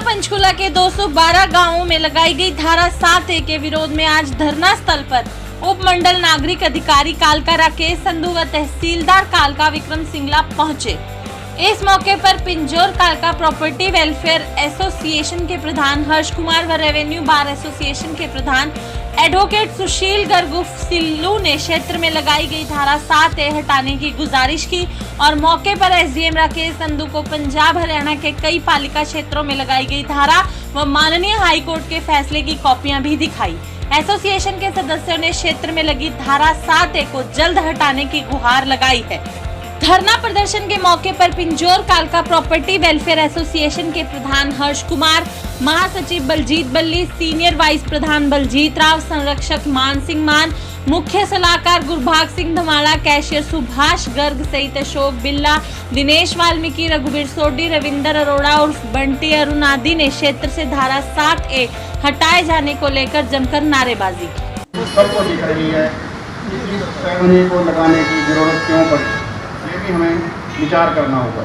पंचकुला के 212 गांवों में लगाई गई धारा 7A के विरोध में आज धरना स्थल पर उप मंडल नागरिक अधिकारी कालका राकेश संधू व तहसीलदार कालका विक्रम सिंगला पहुंचे। इस मौके पर पिंजौर कालका प्रॉपर्टी वेलफेयर एसोसिएशन के प्रधान हर्ष कुमार व रेवेन्यू बार एसोसिएशन के प्रधान एडवोकेट सुशील गर्गु सिल्लू ने क्षेत्र में लगाई गई धारा 7A हटाने की गुजारिश की और मौके पर एसडीएम राकेश संधू को पंजाब हरियाणा के कई पालिका क्षेत्रों में लगाई गई धारा व माननीय हाई कोर्ट के फैसले की कॉपियां भी दिखाई। एसोसिएशन के सदस्यों ने क्षेत्र में लगी धारा 7A को जल्द हटाने की गुहार लगाई है। धरना प्रदर्शन के मौके पर पिंजौर कालका प्रॉपर्टी वेलफेयर एसोसिएशन के प्रधान हर्ष कुमार, महासचिव बलजीत बल्ली, सीनियर वाइस प्रधान बलजीत राव, संरक्षक मान सिंह मान, मुख्य सलाहकार गुरभाग सिंह धमाला, कैशियर सुभाष गर्ग सहित अशोक बिल्ला, दिनेश वाल्मीकि, रघुवीर सोडी, रविंदर अरोड़ा और बंटी अरुण आदि ने क्षेत्र से धारा 7A हटाए जाने को लेकर जमकर नारेबाजी की। सबको दिख रही है कि इस पैमाने को लगाने की जरूरत क्यों पड़ी, ये भी हमें विचार करना होगा।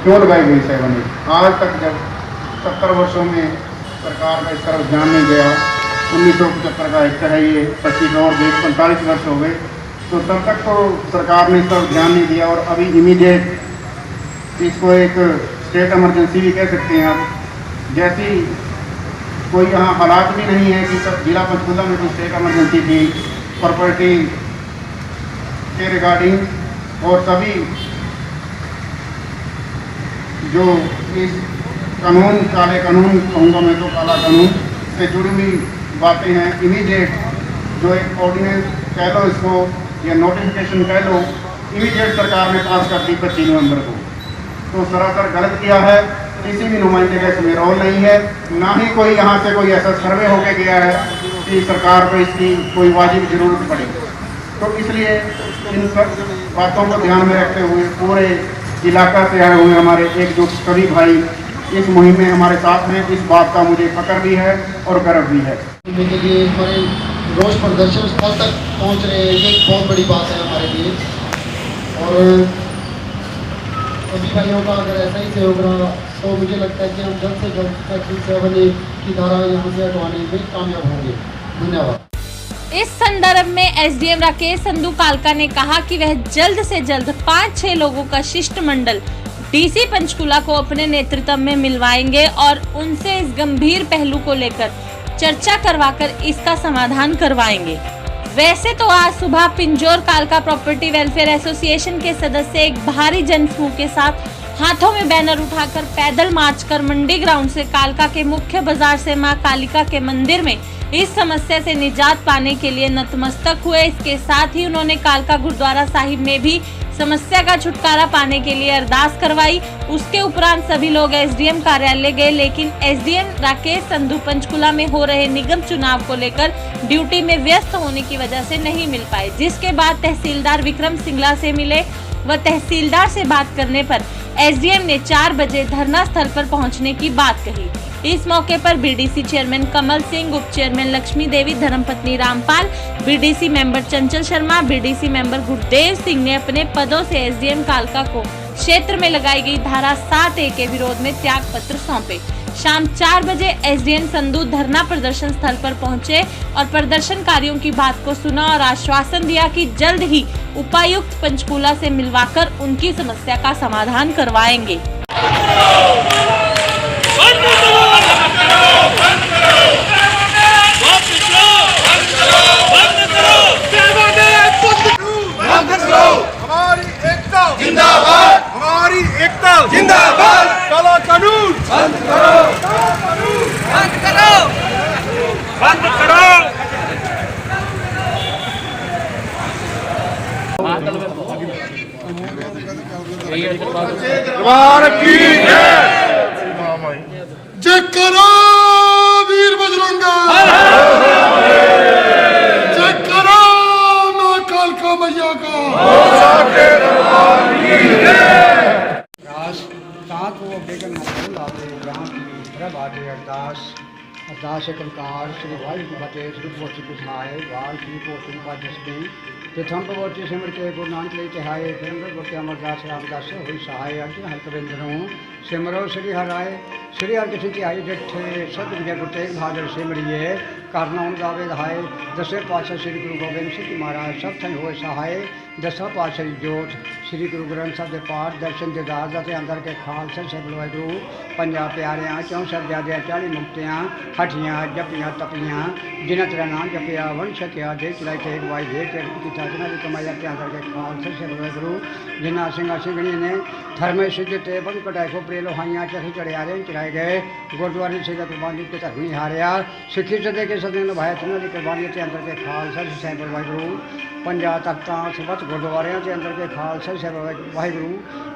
क्यों लगाई गई 7A? आज तक जब 70 वर्षों में सरकार का इस तरफ ध्यान नहीं गया, 1975 का एक्ट है ये, 25 और 45 वर्ष हो गए, तो तब तक तो सरकार ने इस तरफ ध्यान नहीं दिया और अभी इमीडिएट इसको एक स्टेट इमरजेंसी भी कह सकते हैं आप। जैसी कोई यहाँ हालात भी नहीं है कि जिला पंचकुला में कोई स्टेट इमरजेंसी थी प्रॉपर्टी के रिगार्डिंग और सभी जो इस कानून, काले कानून कहूँगा मैं तो, काला कानून से जुड़ी हुई बातें हैं, इमीडिएट जो एक ऑर्डिनेंस कह लो इसको या नोटिफिकेशन कह लो, इमीडिएट सरकार ने पास कर दी 25 नवंबर को। तो सरासर गलत किया है। किसी भी नुमाइंदे का इसमें रोल नहीं है, ना ही कोई यहाँ से कोई ऐसा सर्वे होके गया है कि सरकार को इसकी कोई वाजिब जरूरत पड़े। तो इसलिए इन सब बातों को ध्यान में रखते हुए पूरे इलाका से आए हुए हमारे एकजुट सभी भाई इस मुहिम में हमारे साथ हैं। इस बात का मुझे फक्र भी है और गर्व भी है। के लिए हमारे रोज प्रदर्शन स्थल तक पहुंच रहे हैं, ये एक बहुत बड़ी बात है हमारे लिए। और सभी भाइयों का अगर ऐसा ही सहयोग रहा तो मुझे लगता है कि हम जल्द से जल्द सेक्शन 7A की धारा यहाँ से हटवाने में कामयाब होंगे। धन्यवाद। इस संदर्भ में एसडीएम राकेश संधू कालका ने कहा कि वह जल्द से जल्द 5-6 लोगों का शिष्टमंडल डीसी पंचकुला को अपने नेतृत्व में मिलवाएंगे और उनसे इस गंभीर पहलू को लेकर चर्चा करवाकर इसका समाधान करवाएंगे। वैसे तो आज सुबह पिंजौर कालका प्रॉपर्टी वेलफेयर एसोसिएशन के सदस्य एक भारी जनसमूह के साथ हाथों में बैनर उठाकर पैदल मार्च कर मंडी ग्राउंड से कालका के मुख्य बाजार से मां कालिका के मंदिर में इस समस्या से निजात पाने के लिए नतमस्तक हुए। इसके साथ ही उन्होंने कालका गुरुद्वारा साहिब में भी समस्या का छुटकारा पाने के लिए अरदास करवाई। उसके उपरांत सभी लोग एसडीएम कार्यालय गए, लेकिन एसडीएम राकेश संधू पंचकुला में हो रहे निगम चुनाव को लेकर ड्यूटी में व्यस्त होने की वजह से नहीं मिल पाए, जिसके बाद तहसीलदार विक्रम सिंगला से मिले व तहसीलदार से बात करने पर एसडीएम ने 4 बजे धरना स्थल पर पहुंचने की बात कही। इस मौके पर बीडीसी चेयरमैन कमल सिंह, उप चेयरमैन लक्ष्मी देवी, धर्मपत्नी रामपाल, बीडीसी मेंबर चंचल शर्मा, बीडीसी मेंबर गुरदेव सिंह ने अपने पदों से एसडीएम कालका को क्षेत्र में लगाई गई धारा 7A के विरोध में त्याग पत्र सौंपे। शाम 4 बजे एसडीएम संधू धरना प्रदर्शन स्थल पर पहुंचे और प्रदर्शनकारियों की बात को सुना और आश्वासन दिया कि जल्द ही उपायुक्त पंचकुला से मिलवाकर उनकी समस्या का समाधान करवाएंगे। जिंदाबाद, हमारी एकता जिंदाबाद। काला कानून बंद करो, काला कानून बंद करो, बंद करो। की जय करो वीर बजरंगा, जय करो मां कालका मैया का। अरदास कंकार श्री वाहिगुरू फतेह श्री पोथी कुसमाए वाल श्री पोथी का जसबी प्रथम प्रवोची सिमर के गुरु नानक ले चहाए फिर गुरु अमरदास रामदास हुई सहाय अर्जुन हरकरिंदरों सिमरो श्री हराए श्री हर किसी की आई जठे सद विजय गुरु तेग बहादुर सिमरिए करना उन गावे दहाए दसे पातशाह श्री गुरु गोबिंद सिंह जी महाराज सब थन होए सहाय दसा पातशाह जोत श्री गुरु ग्रंथ साहब के पाठ दर्शन दिदार के अंदर के खालसा सब वाहगुरू पंजा प्यारियाँ 64 ज्यादा 40 मुक्तियाँ हठियाँ जपियाँ तपियाँ जिन्हें तेरा नाम जपिया वन सकिया दे चलाई टेक वाई दे की साधना की कमाया के अंदर के खालसा सब वाहगुरू जिन्हें सिंगा सिंगणी ने धर्म सिद्ध ते बन कटाई को प्रे लोहाइयाँ चढ़ी चढ़ियारे चढ़ाए गए गुरुद्वारे से कुर्बानी के धर्मी हारिया सिखी सदे के सदे भाई तिनों की कुर्बानी के अंदर के खालसा साहब वाहगुरू पंजा तख्तां सबत गुरुद्वारियां के अंदर के खालसा साहब वाहगुरू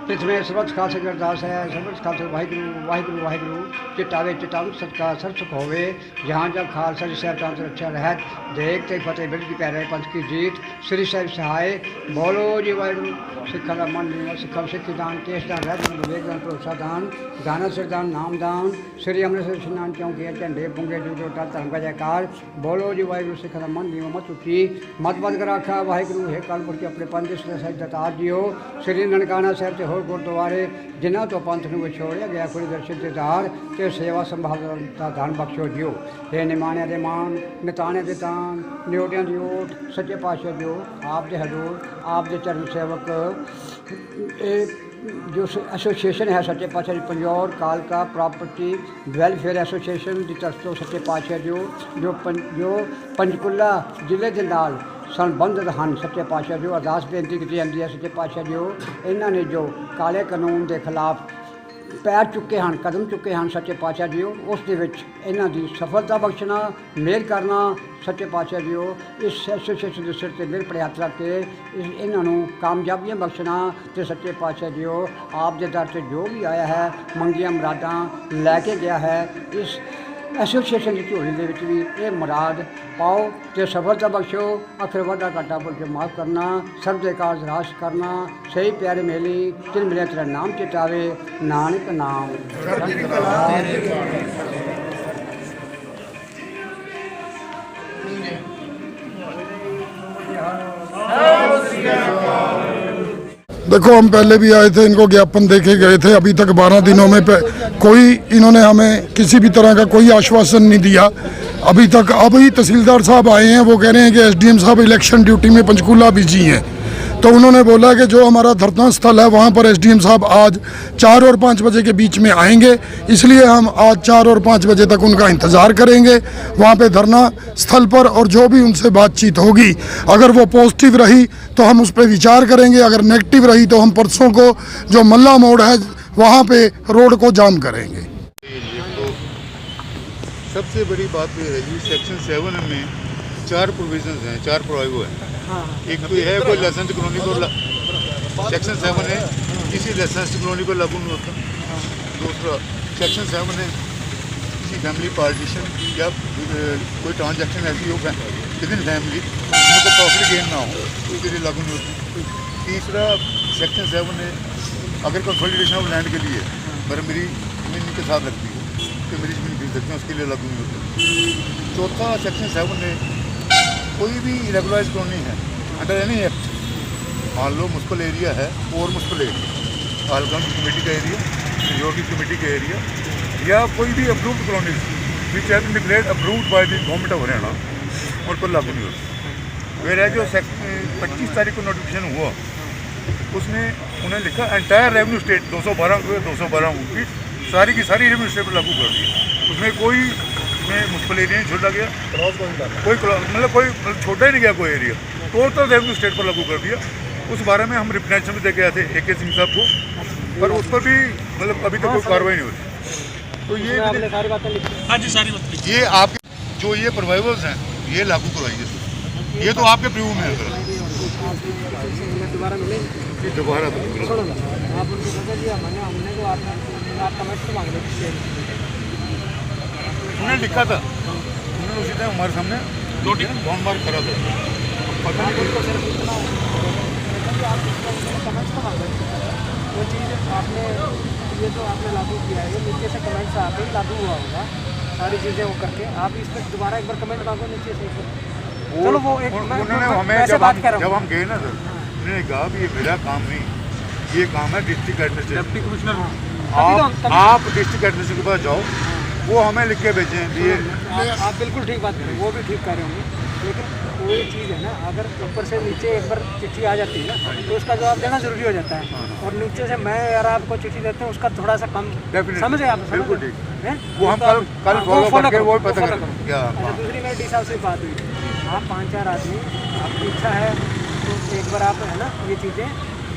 पृथ्वी सबत खालसा की अरदास है सबत खालसा वाहगुरू वाहगुरू वाहगुरू चिटावे चिटाऊ सदका सरसुख होवे जहाँ जब खालसा साहब चांद रक्षा रहत देखते फतेह बिरद की प्यारे पंथ की जीत श्री साहब सहाय बोलो जी वाहगुरू सिखा का मन सिखा सिखी दान केश दान रह विवेक दान भरोसा दान दाना सिर दान नाम दान श्री अमृतसर स्नान चौंकी झंडे पुंगे जुटोटा धर्म का जयकार बोलो जी वाहगुरू सिखा का मन नीव मत उठी मत बंद कर रखा वाहगुरू है कालपुर के अपने पंथ साहिब दतार जियो श्री ननकाना साहब से होर गुरुद्वारे जिन्हों तो पंथ में विछोड़िया गया कोई दर्शन दिदार ते सेवा संभाल का दान बख्शो जियो हे निमाणिया दे मान निताने दे दान न्योटियां दी ओट सच्चे पातशाह जो आप दे हजूर आप दे चरण सेवक जो एसोसीएशन है सच्चे पातशाह पंजौर कालका प्रॉपर्टी वेलफेयर एसोसीएशन की तरफ तो सच्चे पातशाह जो पंचकुला जिले के नाल संबंधित हैं सच्चे पातशाह जो अरदास बेनती की जाती है सच्चे पातशाह जो इन्होंने जो काले कानून के खिलाफ पैर चुके हैं कदम चुके हैं सच्चे पातशाह जी उस इन्हों की सफलता बख्शना मेहर करना सच्चे पातशाह जी इस एसोसीएशन के सिर से मेहर प्रयास रख के इन्हों कामयाबियाँ बख्शना तो सच्चे पातशाह जी आप के दर से जो भी आया है मंगिया मुरादा लैके गया है इस एसोसीएशन की झोली के भी ये मुराद पाओ तो सफलता बख्शो अखर वादा घाटा बोल के माफ़ करना सब दे कारज राश करना सही प्यारे मेली तिन मिले तेरा नाम चितावे नानक नाम देखो हम पहले भी आए थे, इनको ज्ञापन देके गए थे। अभी तक 12 दिनों में कोई इन्होंने हमें किसी भी तरह का कोई आश्वासन नहीं दिया अभी तक। अभी तहसीलदार साहब आए हैं, वो कह रहे हैं कि एसडीएम साहब इलेक्शन ड्यूटी में पंचकूला बिजी हैं, तो उन्होंने बोला कि जो हमारा धरना स्थल है वहाँ पर एसडीएम साहब आज 4 और 5 बजे के बीच में आएंगे, इसलिए हम आज 4 और 5 बजे तक उनका इंतज़ार करेंगे वहाँ पे धरना स्थल पर। और जो भी उनसे बातचीत होगी अगर वो पॉजिटिव रही तो हम उस पर विचार करेंगे, अगर नेगेटिव रही तो हम परसों को जो मल्ला मोड़ है वहाँ पे रोड को जाम करेंगे। सबसे बड़ी बात ये है जी, सेक्शन 7 में 4 प्रोविजंस हैं, 4 प्रोविजो हैं। एक तो है कोई लाइसेंस कॉलोनी को सेक्शन 7 है किसी लाइसेंस कॉलोनी को लागू नहीं होता। दूसरा सेक्शन 7 है किसी फैमिली पार्टीशन या कोई ट्रांजैक्शन ऐसी हो विद इन फैमिली उनको प्रॉफिट गेन ना हो उसके लिए लागू नहीं होती। तीसरा सेक्शन 7 है अगर कंसोलिडेशन ऑफ लैंड के लिए मेरी ज़मीन के साथ लगती है तो मेरी ज़मीन खरीद सकते हैं, उसके लिए लागू नहीं होता। चौथा सेक्शन 7 है कोई भी रेगुलराइज कॉलोनी है अंडर एनी एक्ट, मान लो मुस्पल एरिया है और मुस्पल एरिया आलगम कमेटी का एरिया, मेजोरिटी कमेटी का एरिया या कोई भी approved colony which has been declared approved by the government of Haryana उन पर लागू नहीं होता। वेयर है जो 25 तारीख को नोटिफिकेशन हुआ उसमें उन्होंने लिखा एंटायर रेवेन्यू स्टेट 212 की सारी रेवेन्यू स्टेट पर लागू कर दिया। उसमें कोई मुस्पल एरिया नहीं छोड़ा गया, कोई छोटा ही नहीं गया कोई एरिया, टोटल रेवेन्यू स्टेट पर लागू कर दिया। उस बारे में हम रिप्रेजेंटेशन में देके आए थे AK सिंह साहब को, पर उस पर भी अभी तक कोई कार्रवाई नहीं होती। तो ये आपने सारी बातें लिखी? हाँ जी सारी बातें लिखी। ये आप जो ये प्रोवाइवर्स हैं ये लागू करवाइए, ये तो आपके प्रीव्यू में है। दोबारा मिलेंगे दोबारा तो आप उनको बता दिया हमने तो आप कमेंट मांग रहे उन्होंने लिखा था, उन्होंने उसी टाइम हमारे सामने 2 बहुत बार करा था। पता नहीं उनको सिर्फ इतना वो चीज़ आपने ये तो आपने लागू किया है, नीचे से कमेंट्स आते ही लागू हुआ होगा सारी चीज़ें वो करके। आप इस पर दोबारा एक बार कमेंट मांगो नीचे से, चलो वो एक उन्होंने हमें वैसे जब बात कर रहा हूँ। हम गए ना सर, उन्होंने कहा भी ये मेरा काम नहीं, ये काम है डिस्ट्रिक्ट एडमिनिस्ट्रेशन। आप डिस्ट्रिक्ट एडमिनिस्ट्रेशन के पास जाओ, वो हमें लिख के भेजें ये। आप बिल्कुल ठीक बात करें, वो भी ठीक कर रहे होंगे, लेकिन कोई चीज़ है ना, अगर ऊपर से नीचे एक बार चिट्ठी आ जाती है ना तो उसका जवाब देना जरूरी हो जाता है, और नीचे से मैं यार आपको चिट्ठी देते हैं उसका थोड़ा सा कम समझे आप, बिल्कुल ठीक हैं? वो हम कल फॉलो करके वो पता करें क्या। अच्छा, दूसरी मेरी डी साहब से बात हुई, आप 5-4 आदमी, आपकी इच्छा है तो एक बार आप है ना ये चीज़ें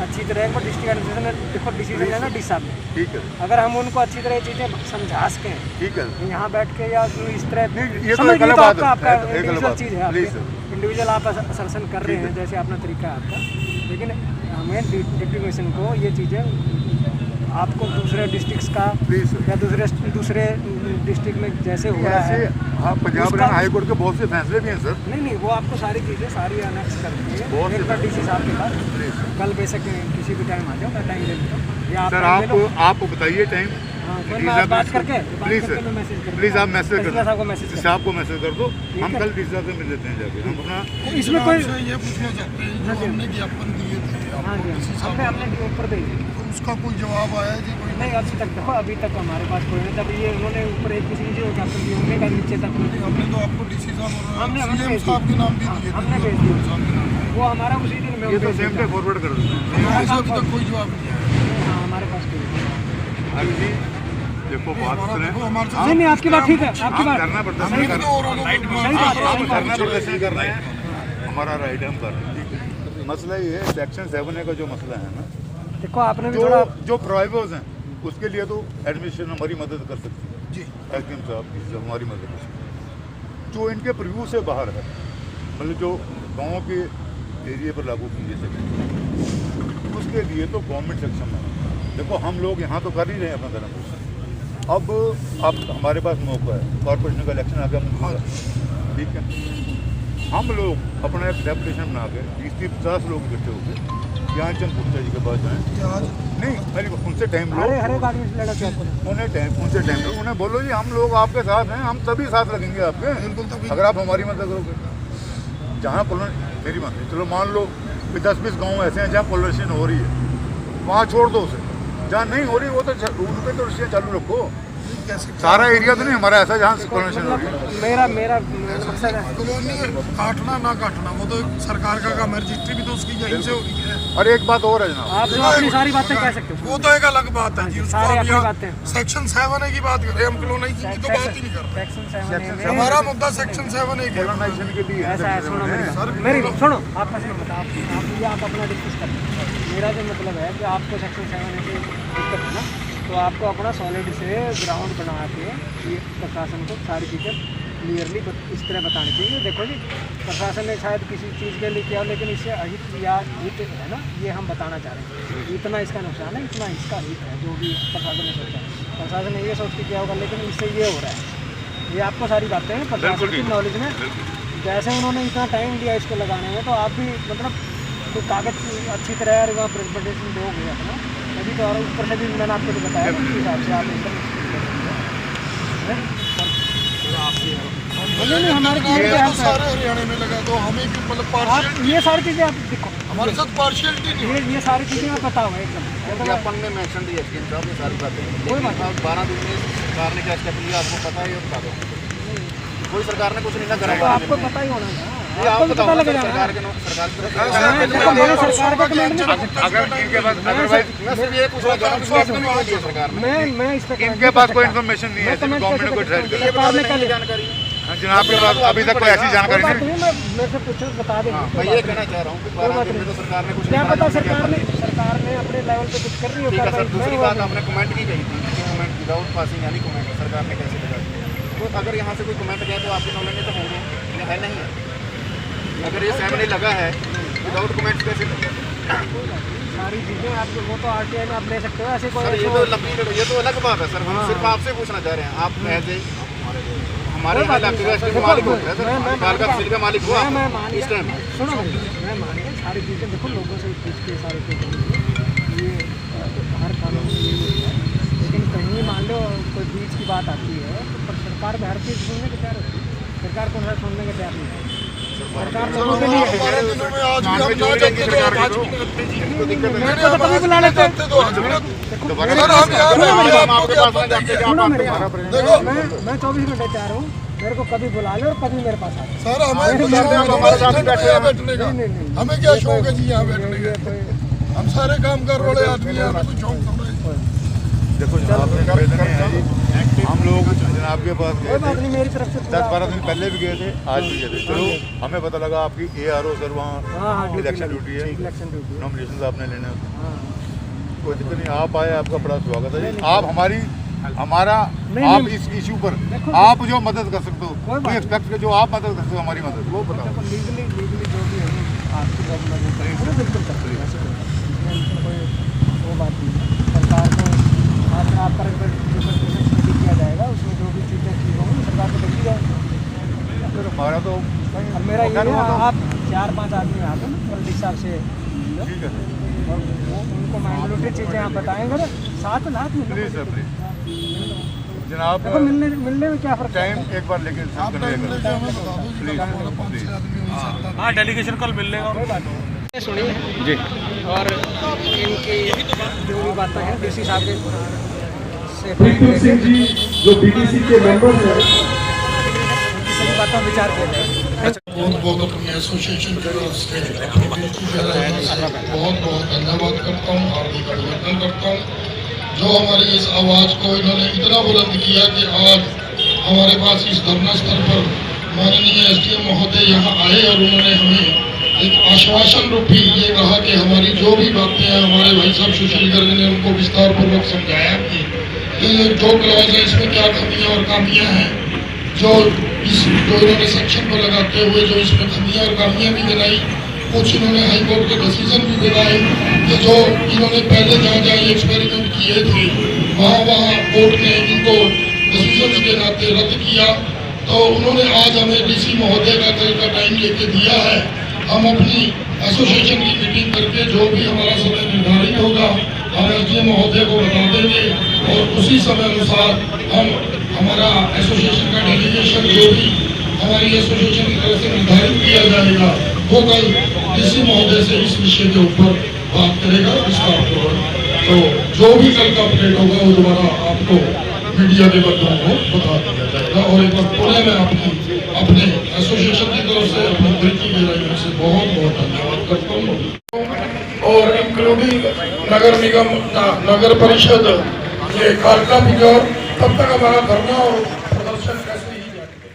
अच्छी तरह एक बार डिस्ट्रिक्ट एडमिनिस्ट्रेशन ने देखो डिसीजन लेना डी साहब ने, ठीक है, अगर हम उनको अच्छी तरह ये चीज़ें समझा सकें, ठीक है, यहाँ बैठ के या इस तरह ये तो समझ एक अलग तो बात है, आपका एक अलग इंडिविजुअल बात चीज़ है, है, प्लीज आपके इंडिविजुअल आप असरसन कर रहे हैं जैसे अपना तरीका है आपका, लेकिन हमें डिप्टी कमिश्नर को ये चीज़ें आपको दूसरे डिस्ट्रिक्ट्स का प्लीज या दूसरे डिस्ट्रिक्ट में जैसे हो रहा है, हाँ, पंजाब हरियाणा हाई कोर्ट के बहुत से फैसले भी हैं सर। नहीं वो आपको सारी चीज़ें सारी अनेक्स करती बहुत है, एक बार से डीसी साहब के पास प्लीज कल बेशक किसी भी टाइम आ जाओ, मैं टाइम ले लेता हूँ या सर, टाइम ले लो। आप बताइए टाइम, हाँ, फिर मैं बात करके प्लीज मैं सर, मैसेज कर प्लीज आप मैसेज कर साहब को मैसेज कर साहब को मैसेज कर दो, हम कल डी साहब से मिल लेते हैं जाके, हम अपना इसमें कोई ये पूछना चाहते हैं, जो हमने ज्ञापन दिए थे हाँ जी हमने ऊपर दे दिए, तो उसका कोई जवाब आया जी? कोई नहीं अभी तक देखो अभी तक हमारे पास कोई नहीं, तब ये उन्होंने ऊपर एक किसी चीज़ का दिए होंगे का नीचे तक हमने तो आपको डीसी साहब और हमने सीएम साहब के नाम भी दिए थे, हमने भेज दिया, वो हमारा उसी दिन में ये तो भेज सेम दिया। डे फॉरवर्ड कर देते हैं। हमारा ऐसा काम अभी तक कोई जवाब नहीं आया। हाँ हमारे पास कोई नहीं। अभी देखो बात सुने, देखो हमारे नहीं नहीं आपकी बात ठीक है, आपकी बात करना पड़ता है, सही बात हम है, धरना प्रदर्शन कर रहे हैं, हमारा राइट है, हम कर रहे हैं, ठीक है। मसला ये है सेक्शन 7A का जो मसला है ना, देखो आपने भी थोड़ा जो प्रोहिबिट्स हैं उसके लिए तो एडमिनिस्ट्रेशन हमारी मदद कर सकती है जी, एसडीएम साहब की हमारी मदद कर सकती है। जो इनके प्रीव्यू से बाहर है, मतलब जो गाँव के एरिया पर लागू कीजिए सेक्शन, उसके लिए तो गवर्नमेंट सेक्शन में देखो हम लोग यहाँ तो कर ही रहे हैं अपना धर्म। अब हमारे पास मौका है, कॉर्पोरेशन का इलेक्शन आ गया, ठीक है, हम लोग अपना एक डेपुटेशन बना के 20-50 लोग इकट्ठे हो गए यहाँ चंद गुप्ता जी के पास जाएँ, नहीं अरे उनसे टाइम लो, हर एक आदमी से लगा क्या करें? उनसे टाइम लो, उन्हें बोलो जी हम लोग आपके साथ हैं, हम सभी साथ लगेंगे आपके, अगर आप हमारी मदद करोगे। जहाँ मेरी बात चलो मान लो 10-20 गाँव ऐसे हैं जहाँ पोलराइजेशन हो रही है, वहाँ छोड़ दो उसे, जहाँ नहीं हो रही वो तो उन पर तो रिश्ते चालू रखो, सारा एरिया तो नहीं हमारा ऐसा जहाँ पोलराइजेशन हो रही है। मेरा मकसद है कॉलोनी काटना ना काटना वो तो सरकार का काम है, रजिस्ट्री भी तो उसकी यहीं से हो रही है। और एक बात और है जनाब, आप जो अपनी सारी बातें कह सकते हो, वो तो एक अलग बात है जी, उसको सारी आप अपनी यहाँ बातें। सेक्शन 7A की बात कर रहे हैं, हम कॉलोनी की तो बात ही नहीं कर रहे। सेक्शन 7 में हमारा मुद्दा सेक्शन 7A का है। पोलराइजेशन के लिए ऐसा है, सुनो मेरी सुनो आप कैसे बता आप अपना डिस्कस कर, मेरा जो मतलब है कि आपको सेक्शन 7 की दिक्कत है ना, तो आपको अपना सॉलिड से ग्राउंड बना के ये प्रशासन को सारी चीज़ें क्लियरली इस तरह बतानी चाहिए। देखो जी प्रशासन ने शायद किसी चीज़ के लिए किया, लेकिन इससे अहित या हित है ना, ये हम बताना चाह रहे हैं, इतना इसका नुकसान है, इतना इसका हित है, जो भी प्रशासन ने सोचा, प्रशासन ने ये सोच के किया होगा, लेकिन इससे ये हो रहा है। ये आपको सारी बातें हैं प्रशासन की नॉलेज में, जैसे उन्होंने इतना टाइम दिया इसको लगाने में, तो आप भी मतलब तो कागज अच्छी तरह वहाँ प्रेजेंटेशन दोगे अपना, तभी तो, और ऊपर से भी मैंने आपको जो बताया उस हिसाब से आप एकदम नहीं हमारे तो सारे हरियाणा में लगा तो हमें भी मतलब आप ये सारी चीज़ें आप देखो, हमारे साथ पार्शियलिटी नहीं ये सारी चीज़ें आप बताओ एकदम, ज्ञापन में मेंशन दिया है साहब ये सारी बातें, कोई बात नहीं। 12 दिन में सरकार ने क्या स्टेप लिया आपको पता है, ये बता दो। कोई सरकार ने कुछ नहीं ना तो कराया, आपको पता ही होना है, ये आप आपको भी बताओ पता ना, लग जाना सरकार है। के सरकार की तरफ देखो मेरे सरकार का कमेंट नहीं, अगर इनके पास अदरवाइज मैं सिर्फ ये पूछना चाह रहा हूँ स्टेप नहीं लिया सरकार ने, मैं इस पर इनके पास कोई इन्फॉर्मेशन नहीं है, गवर्नमेंट को ट्राई कर सरकार ने क्या जानकारी जनाब के पास अभी तक कोई ऐसी जानकारी बात नहीं। नहीं, मैं मेरे से पूछो बता देंगे, मैं ये कहना चाह रहा हूँ कि 12 दिन में तो सरकार ने कुछ क्या नहीं पता करा। सरकार ने अपने लेवल पे कुछ कर रही हो ठीक है सर, कार्रवाई, दूसरी मैं बात आपने कमेंट की कही थी कि कमेंट विदाउट पासिंग यानी कमेंट सरकार ने कैसे लगा दिया, तो अगर यहाँ से कोई कमेंट गया तो आपके नॉलेज में तो होंगे या है नहीं है, अगर ये सामने लगा है विदाउट कमेंट कैसे सारी चीज़ें आपको वो तो RTI में आप ले सकते हो, ऐसे सर, कोई ये तो लंबी ये तो अलग बात है सर, हम सिर्फ आपसे पूछना चाह रहे हैं, आप ऐसे हमारे यहाँ इलाके का मालिक होता है सर, काल का तहसील का मालिक हुआ मैं मान इस टाइम। सुनो मैं मान गया सारी चीज़ें, देखो लोगों से पूछ के सारे चीज़ें ये हर कानून में यही होता है, लेकिन कहीं मान लो कोई बीच की बात आती है तो सरकार हर चीज़ सुनने के तैयार होती है, सरकार को हर सुनने के तैयार नहीं है, सरकार लोगों के लिए है। 12 दिनों में आज भी हम ना चोरी जाते तो सरकार आज की भी करते जी। तो दिक्कत है। मेरे को तो कभी बुला लेते। तो आज भी दोबारा सर हम यहाँ पे सुनो मेरी आपको आपके क्या पास आ जाते हैं, सुनो आप मेरी हमारा बात। प्रेजेंट देखो मैं 24 घंटे तैयार हूँ, मेरे को कभी बुला ले और कभी मेरे पास आ जाए। सर हमें मेरे कुछ घर में शौक हमारे साथ थोड़ा बैठे यहाँ हैं। बैठने का। नहीं। हमें क्या शौक है जी यहाँ बैठने ये का? कोई हम सारे काम कर वाले आदमी हैं, हमें कुछ शौक थोड़ा है। देखो जनाब ने निवेदन है जी, हम लोग जनाब के पास कोई गए बात थे नहीं, मेरी तरफ से 10-12 दिन पहले भी गए थे, आज भी गए थे। चलो हमें पता लगा आपकी ARO सर हाँ, वहाँ ड्यूटी इलेक्शन लगी। ड्यूटी है, इलेक्शन ड्यूटी है। नॉमिनेशन आपने लेने होते हैं। हाँ। कोई दिक्कत नहीं, आप आए, आपका बड़ा स्वागत है जी। आप हमारा नहीं, आप नहीं। इस इशू पर देखो, आप जो मदद कर सकते हो, कोई कोई बात एक्सपेक्ट जो आप मदद कर सकते हो हमारी मदद, वो बताओ। देखो लीगली जो भी है आपकी गवर्नमेंट करेंगे बिल्कुल करते हैं, ऐसे कोई वो बात नहीं है। सरकार को आपका रिप्रेजेंटेशन किया जाएगा, उसमें जो भी चीज़ें की होंगी सरकार को देखी जाएगी। फिर हमारा तो अब मेरा ये है, आप 4-5 आदमी आ गए पॉलिटिक्स हिसाब से ठीक है और वो उनको मैंडेटरी चीज़ें आप बताएंगे ना, साथ में प्लीज सर प्लीज जनाब, देखो मिलने में क्या फ़र्क है। टाइम एक बार लेके आप टाइम लेके हमें बता दो जी, प्लीज हमारा 5-6 आदमी हो सकता है। हाँ डेलीगेशन कल मिल लेगा। कोई बात नहीं सुनिए जी। और इनकी जो भी बातें हैं DC साहब के से बिल्कुल सिंह जी जो BDC के मेंबर हैं, उनकी सभी बातों पर विचार किया जाएगा। बहुत बहुत अपनी एसोसिएशन की तरफ से बहुत बहुत धन्यवाद करता हूँ, हार्दिक अभिनंदन करता हूँ। जो हमारी इस आवाज़ को इन्होंने इतना बुलंद किया कि आज हमारे पास इस धरना स्थल पर माननीय SDM महोदय यहाँ आए और उन्होंने हमें एक आश्वासन रूपी ये कहा कि हमारी जो भी बातें हैं, हमारे भाई साहब सुशील गर्ग ने उनको विस्तार पूर्वक समझाया कि ये जो क्लॉज है इसमें क्या कमियाँ और खामियाँ हैं, जो इन्होंने सेक्शन को लगाते हुए जो इसमें खामियाँ और खामियाँ भी गिनाई, कुछ इन्होंने हाई कोर्ट के डिसीजन भी दिलाए कि जो इन्होंने पहले जहाँ एक्सपेरिमेंट किए थे वहाँ कोर्ट ने इनको डिसीजन के नाते रद्द किया। तो उन्होंने आज हमें DC महोदय का कल का टाइम लेके दिया है। हम अपनी एसोसिएशन की मीटिंग करके जो भी हमारा समय निर्धारित होगा हम SDM महोदय को बता देंगे और उसी समय अनुसार हम हमारा एसोसिएशन का डेलीगेशन जो भी हमारी एसोसिएशन की तरफ से निर्धारित किया जाएगा वो कल DC महोदय से इस विषय के ऊपर बात करेगा विस्तार पूर्वक। तो जो भी कल का अपडेट होगा वो दोबारा आपको मीडिया के बंधुओं को बता दिया जाएगा। और एक बार पुणे में आपकी अपने एसोसिएशन की तरफ से अपनी दिल की गहराइयों से बहुत बहुत धन्यवाद करता हूँ। और इंक्लूडिंग नगर निगम नगर परिषद ये कालका भी और तब तक हमारा धरना और प्रदर्शन कैसे ही जाएगा।